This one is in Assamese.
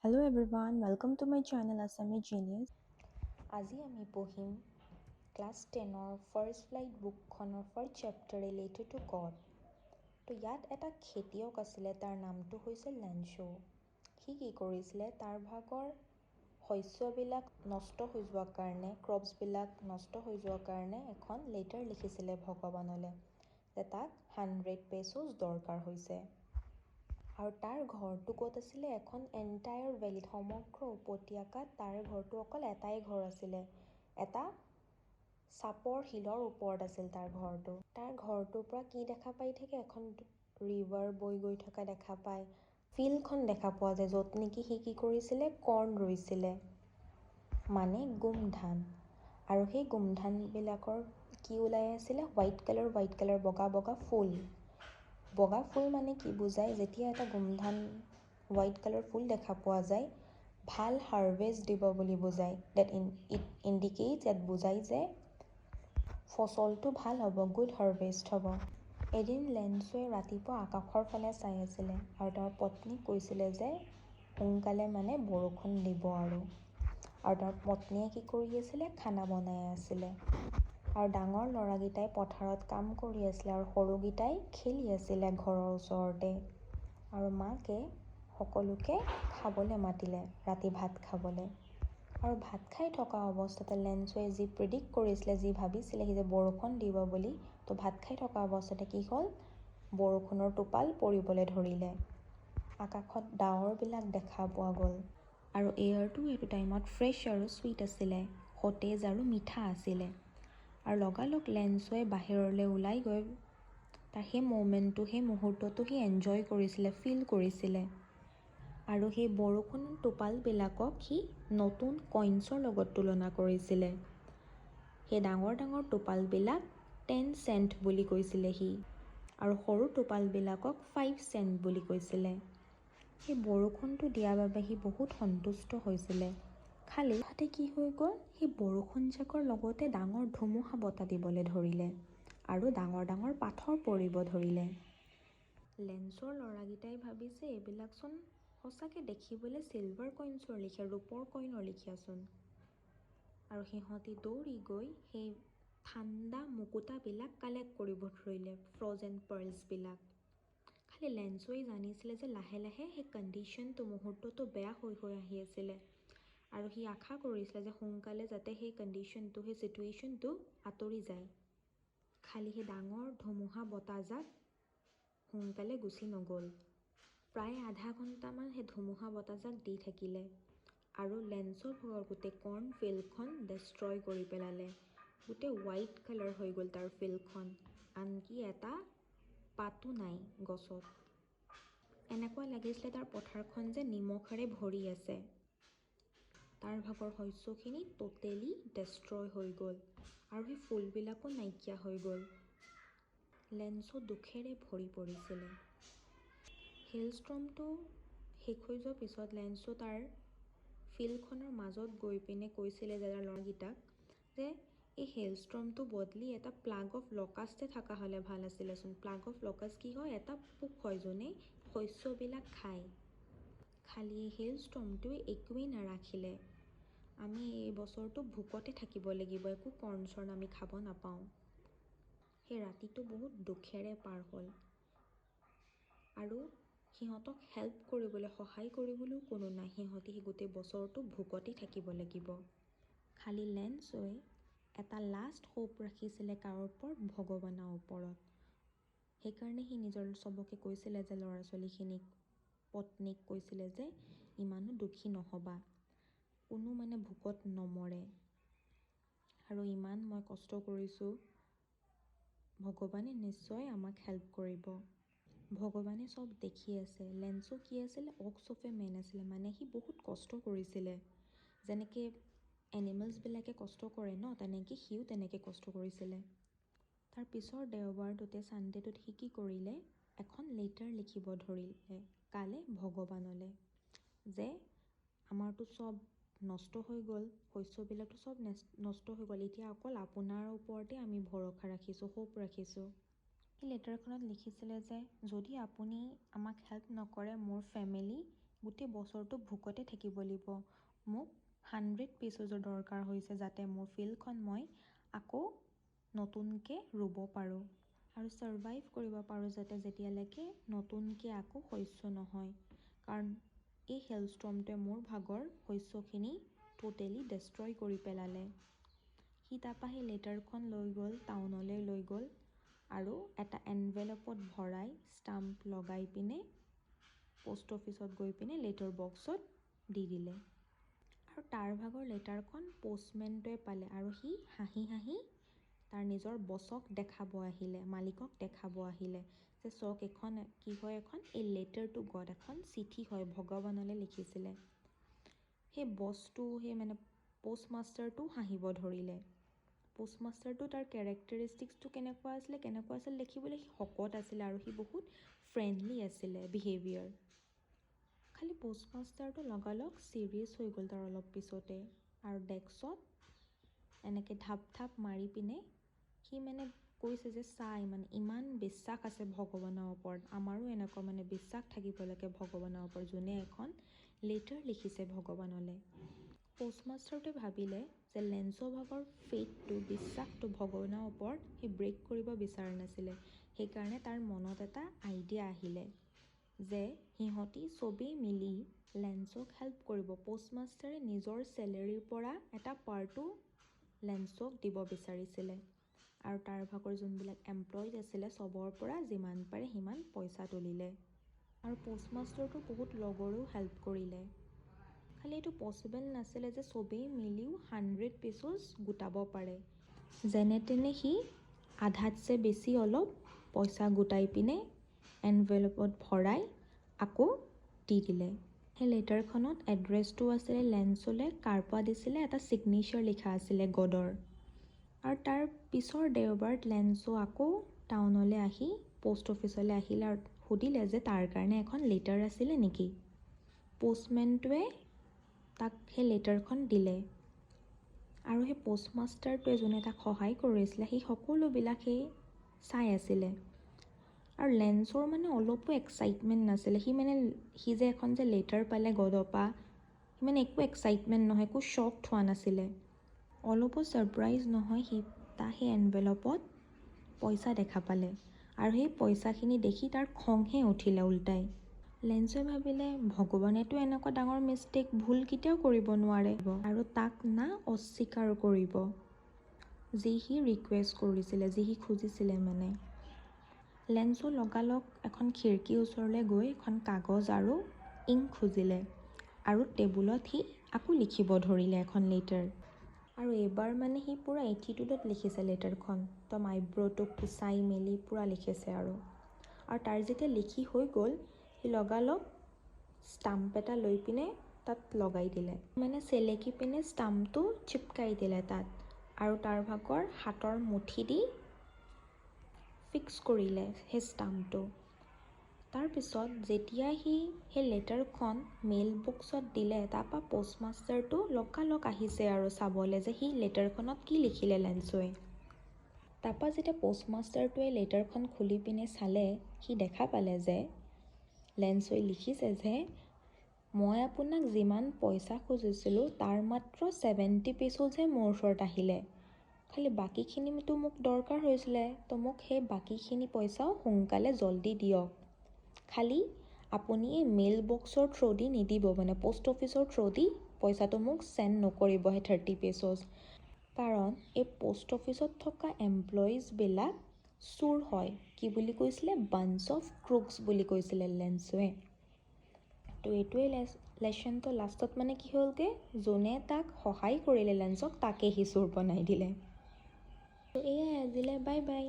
Hello everyone, welcome to my channel Assamese Genius. আজি আমি পঢ়িম ক্লাছ 10ৰ ফাৰ্ষ্ট ফ্লাইট বুকখনৰ first chapter related to God. তো ইয়াত এটা খেতিয়ক আছিলে, তাৰ নামটো হৈছে লেনছো। সি কি কৰিছিলে, তাৰ ভাগৰ শস্যবিলাক নষ্ট হৈ যোৱাৰ কাৰণে, ক্ৰপছবিলাক নষ্ট হৈ যোৱাৰ কাৰণে এখন লেটাৰ লিখিছিলে ভগৱানলৈ যে তাক 100 পেছ'ছ দৰকাৰ হৈছে। আৰু তাৰ ঘৰটো ক'ত আছিলে, এখন এণ্টায়াৰ ভেলীত, সমগ্ৰ উপত্যকাত তাৰ ঘৰটো অকল এটাই ঘৰ আছিলে, এটা চাপৰ শিলৰ ওপৰত আছিল তাৰ ঘৰটো। তাৰ ঘৰটোৰ পৰা কি দেখা পাই থাকে, এখন ৰিভাৰ বৈ গৈ থকা দেখা পায়, ফিল্ডখন দেখা পোৱা যায় য'ত নেকি সি কি কৰিছিলে, কৰ্ণ ৰুইছিলে, মানে গোমধান। আৰু সেই গোমধানবিলাকৰ কি ওলাই আছিলে, হোৱাইট কালাৰ বগা বগা ফুল। বগা ফুল মানে কি বুজায়, যেতিয়া এটা গোমধান হোৱাইট কালাৰ ফুল দেখা পোৱা যায়, ভাল হাৰ্ভেষ্ট দিব বুলি বুজায়। ডেট ইট ইণ্ডিকেটছ, ইয়াত বুজায় যে ফচলটো ভাল হ'ব, গুড হাৰ্ভেষ্ট হ'ব। এদিন লেনছোৱে ৰাতিপুৱা আকাশৰ ফালে চাই আছিলে আৰু তেওঁৰ পত্নীক কৈছিলে যে সোনকালে মানে বৰষুণ দিব। আৰু তেওঁৰ পত্নীয়ে কি কৰি আছিলে, খানা বনাই আছিলে। আৰু ডাঙৰ ল'ৰাকেইটাই পথাৰত কাম কৰি আছিলে আৰু সৰুকেইটাই খেলি আছিলে ঘৰৰ ওচৰতে। আৰু মাকে সকলোকে খাবলৈ মাতিলে, ৰাতি ভাত খাবলৈ। আৰু ভাত খাই থকা অৱস্থাতে লেনছোৱে যি প্ৰিডিক্ট কৰিছিলে, যি ভাবিছিলে সি যে বৰষুণ দিব বুলি, তো ভাত খাই থকা অৱস্থাতে কি হ'ল, বৰষুণৰ টোপাল পৰিবলৈ ধৰিলে। আকাশত ডাৱৰবিলাক দেখা পোৱা গ'ল আৰু এয়াৰটো এইটো টাইমত ফ্ৰেছ আৰু চুইট আছিলে, সতেজ আৰু মিঠা আছিলে। আৰু লগালগ লেনছোৱে বাহিৰলৈ ওলাই গৈ তাৰ সেই ম'মেণ্টটো, সেই মুহূৰ্তটো সি এনজয় কৰিছিলে, ফিল কৰিছিলে। আৰু সেই বৰষুণৰ টোপালবিলাকক সি নতুন কইনছৰ লগত তুলনা কৰিছিলে। সেই ডাঙৰ ডাঙৰ টোপালবিলাক 10 চেণ্ট বুলি কৈছিলে সি, আৰু সৰু টোপালবিলাকক 5 চেণ্ট বুলি কৈছিলে। সেই বৰষুণটো দিয়াৰ বাবে সি বহুত সন্তুষ্ট হৈছিলে। খালি হঠাতে কি হৈ গ'ল, সেই বৰষুণজাকৰ লগতে ডাঙৰ ধুমুহা বতাহ দিবলৈ ধৰিলে আৰু ডাঙৰ ডাঙৰ পাথৰ পৰিব ধৰিলে। লেনছৰ ল'ৰাকেইটাই ভাবিছে এইবিলাকচোন সঁচাকৈ দেখিবলৈ চিলভাৰ কইনছৰ লিখীয়া, ৰূপৰ কইনৰ লিখীয়াচোন। আৰু সিহঁতি দৌৰি গৈ সেই ঠাণ্ডা মুকুতাবিলাক কালেক্ট কৰিব ধৰিলে, ফ্ৰজেন পাৰ্লছবিলাক। খালি লেনছোৱে জানিছিলে যে লাহে লাহে সেই কণ্ডিশ্যনটো, মুহূৰ্তটো বেয়া হৈ হৈ আহি আছিলে। আৰু সি আশা কৰিছিলে যে সোনকালে যাতে সেই কণ্ডিশ্যনটো, সেই ছিটুৱেশ্যনটো আঁতৰি যায়। খালি সেই ডাঙৰ ধুমুহা বতাহজাক সোনকালে গুচি নগ'ল। প্ৰায় আধা ঘণ্টামান সেই ধুমুহা বতাহজাক দি থাকিলে আৰু লেনছৰ ভাগৰ গোটেই কৰ্ণ ফিল্ডখন ডেষ্ট্ৰয় কৰি পেলালে। গোটেই হোৱাইট কালাৰ হৈ গ'ল তাৰ ফিল্ডখন, আনকি এটা পাতো নাই গছত। এনেকুৱা লাগিছিলে তাৰ পথাৰখন যে নিমখেৰে ভৰি আছে। তাৰ ভাগৰ শস্যখিনি টোটেলি ডেষ্ট্ৰয় হৈ গ'ল আৰু সেই ফুলবিলাকো নাইকিয়া হৈ গ'ল। লেনছো দুখেৰে ভৰি পৰিছিলে। হেলষ্ট্ৰমটো শেষ হৈ যোৱাৰ পিছত লেনছো তাৰ ফিল্ডখনৰ মাজত গৈ পিনে কৈছিলে যে তাৰ ল'ৰাকেইটাক যে এই হেলষ্ট্ৰমটো বদলি এটা প্লাগ অফ লকাষ্টে থকা হ'লে ভাল আছিলেচোন। প্লাগ অফ লকাষ্ট কি হয়, এটা পোক হয় যোনে শস্যবিলাক খায়। খালি এই হেলষ্ট্ৰমটোৱে একোৱেই নাৰাখিলে। আমি এই বছৰটো ভোকতে থাকিব লাগিব, একো কৰ্ণ আমি খাব নাপাওঁ। সেই ৰাতিটো বহুত দুখেৰে পাৰ হ'ল আৰু সিহঁতক হেল্প কৰিবলৈ, সহায় কৰিবলৈও কোনো নাই। সিহঁতি সেই গোটেই বছৰটো ভোকতে থাকিব লাগিব। খালি লেনছোৱে এটা লাষ্ট হোপ ৰাখিছিলে কাৰো ওপৰত, ভগৱানৰ ওপৰত। সেইকাৰণে সি নিজৰ চবকে কৈছিলে যে, ল'ৰা ছোৱালীখিনিক, পত্নীক কৈছিলে যে ইমানো দুখী নহ'বা, কোনো মানে ভোকত নমৰে। আৰু ইমান মই কষ্ট কৰিছোঁ, ভগৱানে নিশ্চয় আমাক হেল্প কৰিব। ভগৱানে চব দেখি আছে। লেনছো কি আছিলে, অক্স অফ এ মেন আছিলে, মানে সি বহুত কষ্ট কৰিছিলে। যেনেকৈ এনিমেলছবিলাকে কষ্ট কৰে ন, তেনেকৈ সিও তেনেকৈ কষ্ট কৰিছিলে। তাৰ পিছৰ দেওবাৰটোতে, ছানডেটোত সি কি কৰিলে, এখন লেটাৰ লিখিব ধৰিলে কালে ভগৱানলৈ যে আমাৰতো চব নষ্ট হৈ গ'ল, শস্যবিলাকতো চব নষ্ট হৈ গ'ল, এতিয়া অকল আপোনাৰ ওপৰতে আমি ভৰসা ৰাখিছোঁ, হোপ ৰাখিছোঁ। সেই লেটাৰখনত লিখিছিলে যে যদি আপুনি আমাক হেল্প নকৰে, মোৰ ফেমিলি গোটেই বছৰটো ভোকতে থাকিব লাগিব। মোক 100 পিচেছৰ দৰকাৰ হৈছে যাতে মোৰ ফিল্ডখন মই আকৌ নতুনকৈ ৰুব পাৰোঁ আৰু ছাৰ্ভাইভ কৰিব পাৰোঁ, যাতে যেতিয়ালৈকে নতুনকৈ আকৌ শস্য নহয়, কাৰণ এই হেলষ্টৰ্মটোৱে মোৰ ভাগৰ শস্যখিনি টোটেলি ডেষ্ট্ৰয় কৰি পেলালে। সি তাৰপৰা সেই লেটাৰখন লৈ গ'ল, টাউনলৈ লৈ গ'ল আৰু এটা এনভেলপত ভৰাই ষ্টাম্প লগাই পিনে পোষ্ট অফিচত গৈ পিনে লেটাৰ বক্সত দি দিলে। আৰু তাৰ ভাগৰ লেটাৰখন পষ্টমেনটোৱে পালে আৰু সি হাঁহি হাঁহি তাৰ নিজৰ বছক দেখাব আহিলে, মালিকক দেখাব আহিলে যে চাওক এখন কি হয়, এখন এই লেটাৰ টু গড, এখন চিঠি হয়, ভগৱানলৈ লিখিছিলে। সেই বছটো সেই মানে পোষ্টমাষ্টাৰটো হাঁহিব ধৰিলে। পোষ্টমাষ্টাৰটো তাৰ কেৰেক্টাৰিষ্টিক্সটো কেনেকুৱা আছিল দেখিবলৈ? সি শকত আছিলে আৰু সি বহুত ফ্ৰেণ্ডলি আছিলে বিহেভিয়াৰ। খালি পোষ্টমাষ্টাৰটো লগালগ ছিৰিয়াছ হৈ গ'ল তাৰ অলপ পিছতে, আৰু ডেস্কত এনেকৈ ঢাপ ঢাপ মাৰি পিনে সি মানে কৈছে যে চাই মানে ইমান বিশ্বাস আছে ভগৱানৰ ওপৰত, আমাৰো এনেকুৱা মানে বিশ্বাস থাকিব লাগে ভগৱানৰ ওপৰত, যোনে এখন লেটাৰ লিখিছে ভগৱানলৈ। পোষ্টমাষ্টাৰটোৱে ভাবিলে যে লেঞ্চৰ ভাগৰ ফেইথটো, বিশ্বাসটো ভগৱানৰ ওপৰত সি ব্ৰেক কৰিব বিচৰা নাছিলে। সেইকাৰণে তাৰ মনত এটা আইডিয়া আহিলে যে সিহঁতি চবেই মিলি লেঞ্চক হেল্প কৰিব। পোষ্টমাষ্টাৰে নিজৰ চেলেৰীৰ পৰা এটা পাৰ্টো লেঞ্চক দিব বিচাৰিছিলে আৰু তাৰ ভাগৰ যোনবিলাক এমপ্লয়িজ আছিলে চবৰ পৰা যিমান পাৰে সিমান পইচা তুলিলে আৰু পোষ্টমাষ্টাৰটো বহুত লগৰো হেল্প কৰিলে। খালি এইটো পচিবল নাছিলে যে চবেই মিলিও 100 পিচেছ গোটাব পাৰে। যেনে তেনে সি আধাতছে বেছি অলপ পইচা গোটাই পিনে এনভেলপত ভৰাই আকৌ দি দিলে। সেই লেটাৰখনত এড্ৰেছটো আছিলে লেঞ্চলৈ, কাৰ্পা দিছিলে, এটা ছিগনেচাৰ লিখা আছিলে গডৰ। আৰু তাৰ পিছৰ দেওবাৰত লেঞ্চো আকৌ টাউনলৈ আহি পোষ্ট অফিচলৈ আহিলে আৰু সুধিলে যে তাৰ কাৰণে এখন লেটাৰ আছিলে নেকি। পোষ্টমেনটোৱে তাক সেই লেটাৰখন দিলে আৰু সেই পোষ্টমাষ্টাৰটোৱে যোনে তাক সহায় কৰিছিলে সেই সকলোবিলাক সেই চাই আছিলে। আৰু লেঞ্চৰ মানে অলপো এক্সাইটমেণ্ট নাছিলে। সি যে এখন যে লেটাৰ পালে গডৰ পৰা, সি মানে একো এক্সাইটমেণ্ট নহয়, একো শ্বকড হোৱা নাছিলে, অলপো ছাৰপ্ৰাইজ নহয়। তাৰ সেই এনভেলপত পইচা দেখা পালে আৰু সেই পইচাখিনি দেখি তাৰ খংহে উঠিলে উল্টাই। লেঞ্চে ভাবিলে ভগৱানেতো এনেকুৱা ডাঙৰ মিষ্টেক, ভুল কেতিয়াও কৰিব নোৱাৰে আৰু তাক না অস্বীকাৰ কৰিব, যি সি ৰিকুৱেষ্ট কৰিছিলে, যি সি খুজিছিলে মানে। লেঞ্চো লগালগ এখন খিৰিকীৰ ওচৰলৈ গৈ এখন কাগজ আৰু ইংক খুজিলে আৰু টেবুলত সি আকৌ লিখিব ধৰিলে এখন লেটাৰ। আৰু এইবাৰ মানে সি পূৰা এটিটিউডত লিখিছে লেটাৰখন, একদম আইব্ৰটো কুচাই মেলি পূৰা লিখিছে আৰু তাৰ যেতিয়া লিখি হৈ গ'ল সি লগালগ ষ্টাম্প এটা লৈ পিনে তাত লগাই দিলে, মানে চেলেকি পিনে ষ্টাম্পটো চিপকাই দিলে তাত আৰু তাৰ ভাগৰ হাতৰ মুঠি দি ফিক্স কৰিলে সেই ষ্টাম্পটো। তাৰপিছত যেতিয়া সি সেই লেটাৰখন মেইল বক্সত দিলে, তাৰপৰা পোষ্টমাষ্টাৰটো লগালগ আহিছে আৰু চাবলৈ যে সি লেটাৰখনত কি লিখিলে লেঞ্চোৱে। তাৰপৰা যেতিয়া পোষ্টমাষ্টাৰটোৱে লেটাৰখন খুলি পিনে চালে, সি দেখা পালে যে লেঞ্চোৱে লিখিছে যে মই আপোনাক যিমান পইচা খুজিছিলোঁ তাৰ মাত্ৰ 70 পিচেছহে মোৰ ওচৰত আহিলে, খালি বাকীখিনিতো মোক দৰকাৰ হৈছিলে, তো মোক সেই বাকীখিনি পইচাও সোনকালে জল্দি দিয়ক। খালি আপুনি এই মেইল বক্সৰ থ্ৰুদি নিদিব, মানে পোষ্ট অফিচৰ থ্ৰুদি পইচাটো মোক চেণ্ড নকৰিব সেই 30 পিচেছ, কাৰণ এই পোষ্ট অফিচত থকা এমপ্লয়িজবিলাক চোৰ হয়। কি বুলি কৈছিলে? বাঞ্চ অফ ক্ৰুকছ বুলি কৈছিলে লেঞ্চোৱে। তো এইটোৱে লেচনটো লাষ্টত মানে কি হ'লগৈ, যোনে তাক সহায় কৰিলে লেঞ্চক, তাকে সি চোৰ বনাই দিলে। তো এয়াই আজিলৈ, বাই বাই।